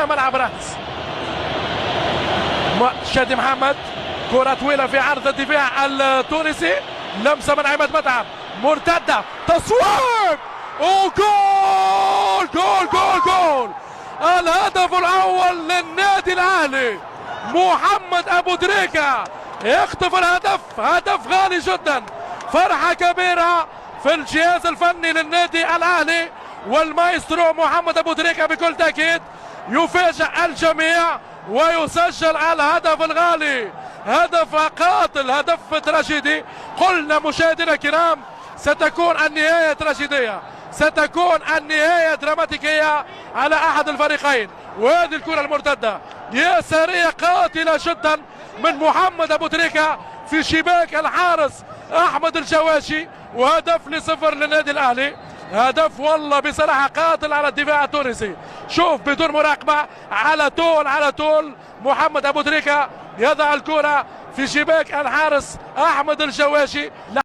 خلفنا ملعب راس. شادي محمد، كرة طويلة في عرض الدفاع التونسي، لمسة من عماد متعب، مرتدة، تصويب، وجول جول جول جول. الهدف الأول للنادي الأهلي، محمد أبو تريكة يخطف الهدف، هدف غالي جدا، فرحة كبيرة في الجهاز الفني للنادي الأهلي، والمايسترو محمد أبو تريكة بكل تأكيد يفاجئ الجميع ويسجل الهدف الغالي، هدف قاتل، هدف تراجيدي. قلنا مشاهدينا الكرام ستكون النهاية تراجيدية، ستكون النهاية دراماتيكية على أحد الفريقين. وهذه الكرة المرتدة يسارية قاتلة جدا من محمد أبو تريكة في شباك الحارس أحمد الجواشي، وهدف ل0 للنادي الأهلي. هدف والله بصراحة قاتل على الدفاع التونسي. شوف بدون مراقبة، على طول محمد أبو تريكة يضع الكرة في شباك الحارس أحمد الجواشي.